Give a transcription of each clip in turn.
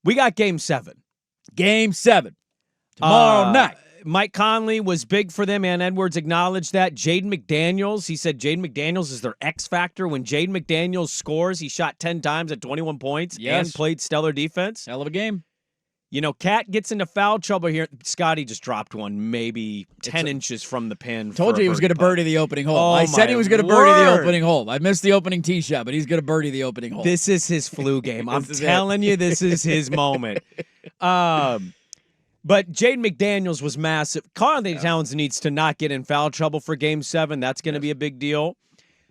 We got Game 7. Game 7. Tomorrow night. Mike Conley was big for them, and Edwards acknowledged that. Jaden McDaniels, he said Jaden McDaniels is their X factor. When Jaden McDaniels scores, he shot 10 times at 21 points and played stellar defense. Hell of a game. You know, Cat gets into foul trouble here. Scotty just dropped one, maybe 10 inches from the pin. Told you he was going to birdie the opening hole. I said he was going to birdie the opening hole. I missed the opening tee shot, but he's going to birdie the opening hole. This is his flu game. I'm telling you, this is his moment. But Jaden McDaniels was massive. Karl-Anthony Towns needs to not get in foul trouble for Game 7. That's going to be a big deal.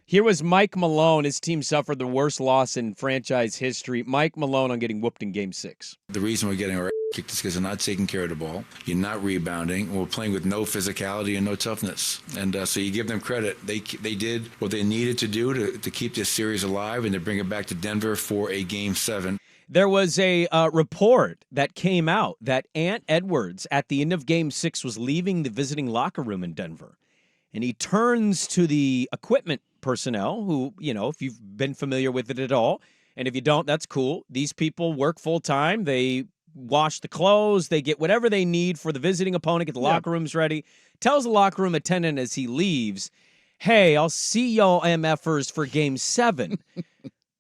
Here was Mike Malone. His team suffered the worst loss in franchise history. Mike Malone on getting whooped in Game 6. The reason we're getting our kicked is because we're not taking care of the ball. You're not rebounding. We're playing with no physicality and no toughness. And so you give them credit. They did what they needed to do to keep this series alive and to bring it back to Denver for a Game 7. There was a report that came out that Ant Edwards at the end of Game 6 was leaving the visiting locker room in Denver. And he turns to the equipment personnel who, you know, if you've been familiar with it at all, and if you don't, that's cool. These people work full time. They wash the clothes. They get whatever they need for the visiting opponent, get the locker rooms ready. Tells the locker room attendant as he leaves, hey, I'll see y'all MFers for Game 7.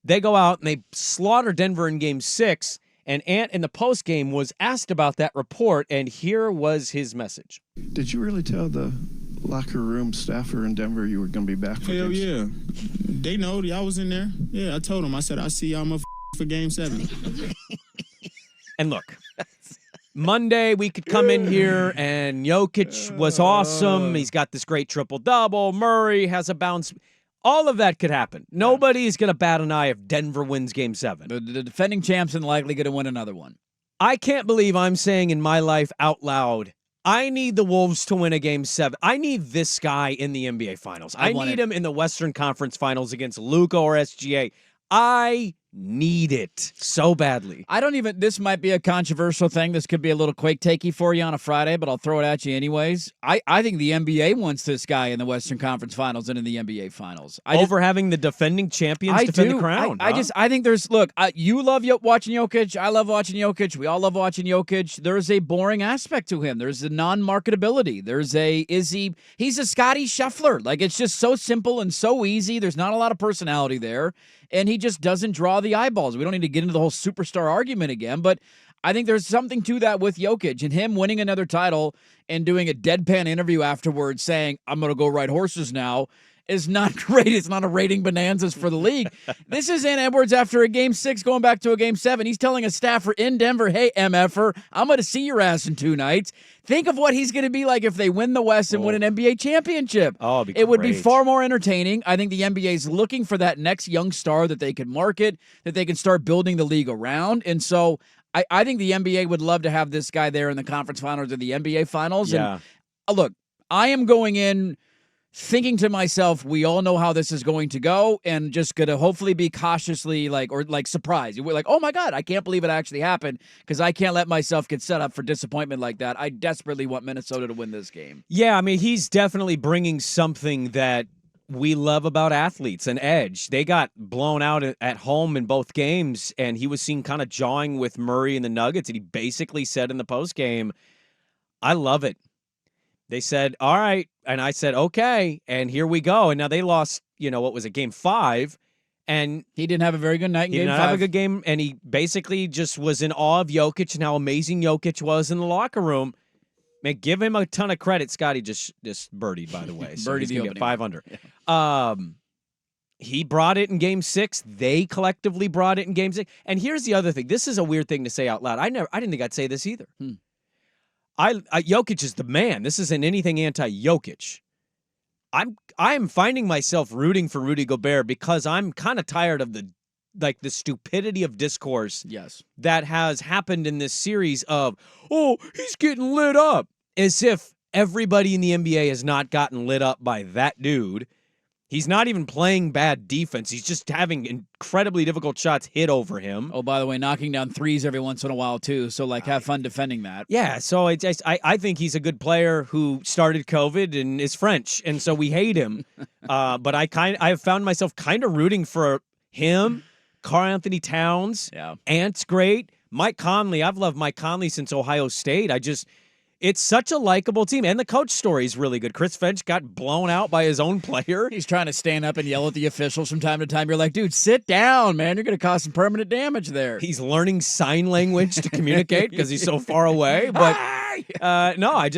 They go out and they slaughter Denver in Game 6. And Ant in the postgame was asked about that report, and here was his message. Did you really tell the locker room staffer in Denver you were going to be back for Hell Game 7? They know. I was in there. Yeah, I told them. I said, I'll see y'all for Game 7. And look, Monday we could come in here and Jokic was awesome. He's got this great triple-double. Murray has a bounce. All of that could happen. Nobody's going to bat an eye if Denver wins Game 7. The defending champs are likely going to win another one. I can't believe I'm saying in my life out loud, I need the Wolves to win a Game 7. I need this guy in the NBA Finals. I need him in the Western Conference Finals against Luka or SGA. I need it so badly. This might be a controversial thing. This could be a little quake-takey for you on a Friday, but I'll throw it at you anyways. I think the NBA wants this guy in the Western Conference Finals and in the NBA Finals. Over having the defending champions defend the crown. I think there's, you love watching Jokic. I love watching Jokic. We all love watching Jokic. There's a boring aspect to him. There's a non-marketability. He's a Scotty Scheffler. Like, it's just so simple and so easy. There's not a lot of personality there. And he just doesn't draw the eyeballs. We don't need to get into the whole superstar argument again, but I think there's something to that with Jokic and him winning another title and doing a deadpan interview afterwards saying, I'm going to go ride horses now, is not great. It's not a rating bonanzas for the league. This is Ant Edwards after a Game 6 going back to a Game 7. He's telling a staffer in Denver, hey, MFer, I'm going to see your ass in 2 nights. Think of what he's going to be like if they win the West and win an NBA championship. Oh, it would be far more entertaining. I think the NBA is looking for that next young star that they can market, that they can start building the league around. And so I think the NBA would love to have this guy there in the conference finals or the NBA finals. Yeah. And look, I am going in thinking to myself, we all know how this is going to go, and just going to hopefully be cautiously surprised. We're like, oh my God, I can't believe it actually happened, because I can't let myself get set up for disappointment like that. I desperately want Minnesota to win this game. Yeah, I mean, he's definitely bringing something that we love about athletes, an edge. They got blown out at home in both games, and he was seen kind of jawing with Murray and the Nuggets, and he basically said in the postgame, I love it. They said, all right. And I said, okay. And here we go. And now they lost, Game 5. And he didn't have a very good night in Game 5. He didn't have a good game. And he basically just was in awe of Jokic and how amazing Jokic was in the locker room. Man, give him a ton of credit. Scotty just birdied, by the way. So birdied he's the going to get 5 under. Yeah. He brought it in Game 6. They collectively brought it in Game 6. And here's the other thing. This is a weird thing to say out loud. I didn't think I'd say this either. Jokic is the man. This isn't anything anti-Jokic. I'm finding myself rooting for Rudy Gobert because I'm kind of tired of the stupidity of discourse that has happened in this series of, oh, he's getting lit up, as if everybody in the NBA has not gotten lit up by that dude. He's not even playing bad defense. He's just having incredibly difficult shots hit over him. Oh, by the way, knocking down threes every once in a while, too. So, have fun defending that. Yeah, so I think he's a good player who started COVID and is French, and so we hate him. But I have found myself kind of rooting for him, Karl-Anthony Towns. Yeah. Ant's great. Mike Conley, I've loved Mike Conley since Ohio State. It's such a likable team. And the coach story is really good. Chris Finch got blown out by his own player. He's trying to stand up and yell at the officials from time to time. You're like, dude, sit down, man. You're going to cause some permanent damage there. He's learning sign language to communicate because he's so far away. But no,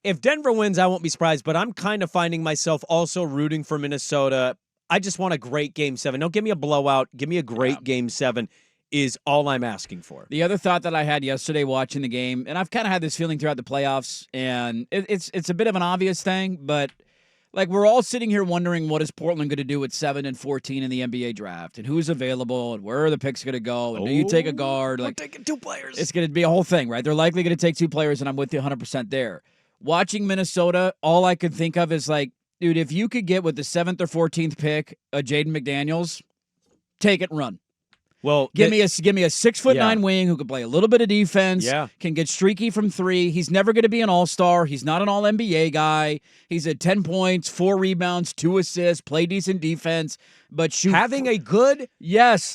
if Denver wins, I won't be surprised. But I'm kind of finding myself also rooting for Minnesota. I just want a great Game 7. Don't give me a blowout. Give me a great Game 7. Is all I'm asking for. The other thought that I had yesterday watching the game, and I've kind of had this feeling throughout the playoffs, and it's a bit of an obvious thing, but like we're all sitting here wondering what is Portland going to do at 7 and 14 in the NBA draft, and who's available, and where are the picks going to go, and do you take a guard? We're Like taking 2 players. It's going to be a whole thing, right? They're likely going to take 2 players, and I'm with you 100% there. Watching Minnesota, all I could think of is like, dude, if you could get with the 7th or 14th pick a Jaden McDaniels, take it and run. Well, give me a 6'9" wing who can play a little bit of defense. Yeah. Can get streaky from 3. He's never going to be an all-star. He's not an all-NBA guy. He's at 10 points, 4 rebounds, 2 assists, play decent defense, but shoot. Having a good,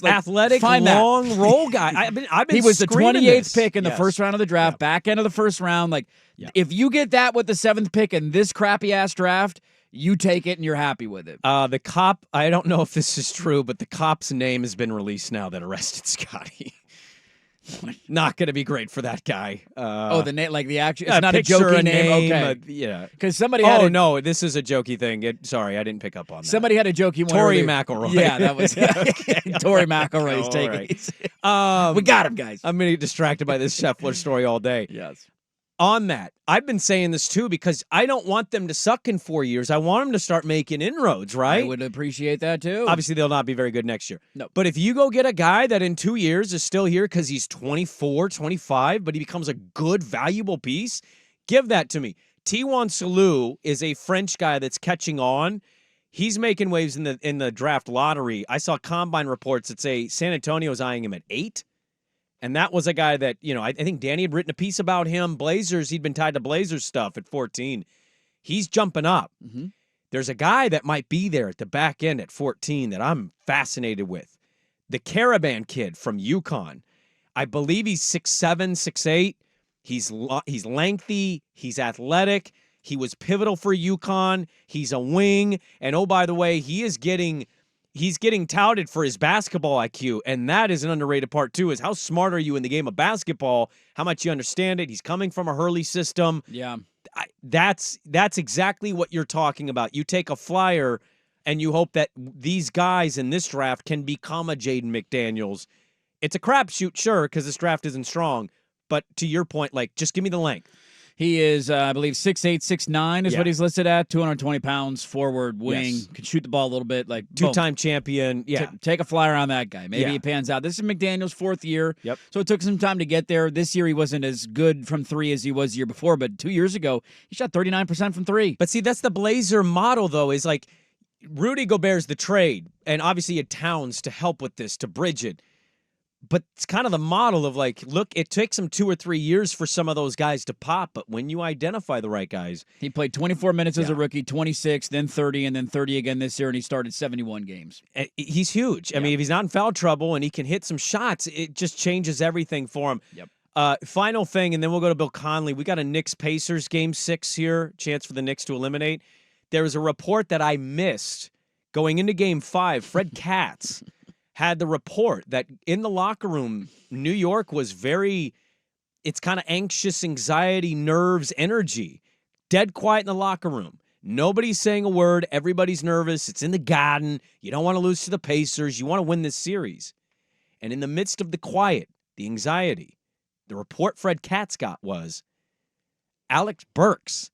athletic, long roll guy. I've been. He was the 28th this. pick in the first round of the draft, back end of the first round. Like, if you get that with the 7th pick in this crappy ass draft, you take it and you're happy with it. The cop, I don't know if this is true, but the cop's name has been released now that arrested Scotty. Not going to be great for that guy. The name, like the actual, it's not a jokey name. Okay. Yeah. Because somebody had no, this is a jokey thing. Sorry, I didn't pick up on that. Somebody had a jokey one. Tory McIlroy. Yeah, that was Tory McIlroy's taking it. We got him, guys. I'm going to get distracted by this Scheffler story all day. Yes. On that, I've been saying this too because I don't want them to suck in 4 years. I want them to start making inroads, right? I would appreciate that too. Obviously, they'll not be very good next year. No. But if you go get a guy that in 2 years is still here because he's 24, 25, but he becomes a good, valuable piece, give that to me. Tiwan Salou is a French guy that's catching on. He's making waves in the draft lottery. I saw combine reports that say San Antonio's eyeing him at 8. And that was a guy that, I think Danny had written a piece about him. Blazers, he'd been tied to Blazers stuff at 14. He's jumping up. Mm-hmm. There's a guy that might be there at the back end at 14 that I'm fascinated with. The Caravan kid from UConn. I believe he's 6'7", 6'8". He's lengthy. He's athletic. He was pivotal for UConn. He's a wing. And, oh, by the way, he's getting touted for his basketball IQ, and that is an underrated part, too, is how smart are you in the game of basketball, how much you understand it. He's coming from a Hurley system. Yeah. That's exactly what you're talking about. You take a flyer, and you hope that these guys in this draft can become a Jaden McDaniels. It's a crapshoot, sure, because this draft isn't strong, but to your point, like, just give me the length. He is, I believe, 6'8", 6'9" is what he's listed at. 220 pounds, forward, wing, can shoot the ball a little bit. Like two-time champion. Yeah, take a flyer on that guy. Maybe he pans out. This is McDaniel's 4th year. Yep. So it took some time to get there. This year he wasn't as good from 3 as he was the year before, but 2 years ago he shot 39% from 3. But see, that's the Blazer model, though. Is like Rudy Gobert's the trade, and obviously you had Towns to help with this to bridge it. But it's kind of the model of like, look, it takes them 2 or 3 years for some of those guys to pop, but when you identify the right guys. He played 24 minutes as a rookie, 26, then 30, and then 30 again this year, and he started 71 games. He's huge. I mean, if he's not in foul trouble and he can hit some shots, it just changes everything for him. Yep. Final thing, and then we'll go to Bill Conley. We got a Knicks-Pacers Game 6 here, chance for the Knicks to eliminate. There was a report that I missed going into Game 5. Fred Katz had the report that in the locker room, New York was it's kind of anxious, anxiety, nerves, energy. Dead quiet in the locker room. Nobody's saying a word. Everybody's nervous. It's in the Garden. You don't want to lose to the Pacers. You want to win this series. And in the midst of the quiet, the anxiety, the report Fred Katz got was Alex Burks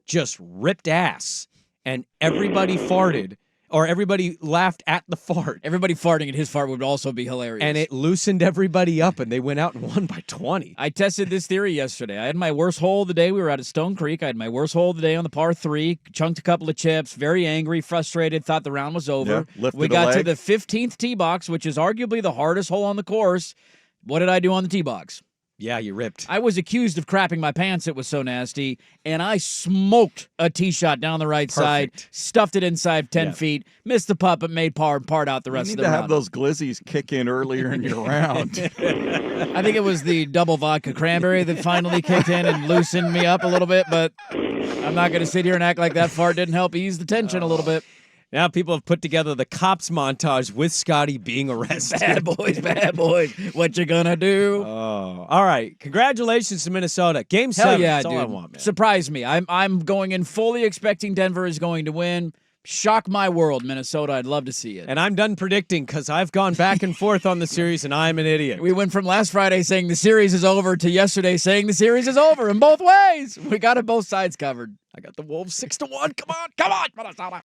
just ripped ass and everybody farted. Or everybody laughed at the fart. Everybody farting at his fart would also be hilarious. And it loosened everybody up, and they went out and won by 20. I tested this theory yesterday. I had my worst hole of the day. We were out at Stone Creek. I had my worst hole of the day on the par 3. Chunked a couple of chips. Very angry, frustrated. Thought the round was over. We got to the 15th tee box, which is arguably the hardest hole on the course. What did I do on the tee box? Yeah, you ripped. I was accused of crapping my pants. It was so nasty. And I smoked a tee shot down the right side, stuffed it inside 10 feet, missed the putt, but made part out the rest of the round. You need to have those glizzies kick in earlier in your round. I think it was the double vodka cranberry that finally kicked in and loosened me up a little bit, but I'm not going to sit here and act like that fart didn't help ease the tension a little bit. Now people have put together the cops montage with Scotty being arrested. Bad boys. What you gonna do? Oh, all right. Congratulations to Minnesota. Game 7. Hell yeah, That's dude. all I want, man. Surprise me. I'm going in fully expecting Denver is going to win. Shock my world, Minnesota. I'd love to see it. And I'm done predicting because I've gone back and forth on the series, and I'm an idiot. We went from last Friday saying the series is over to yesterday saying the series is over in both ways. We got it both sides covered. I got the Wolves 6-1. Come on, Minnesota.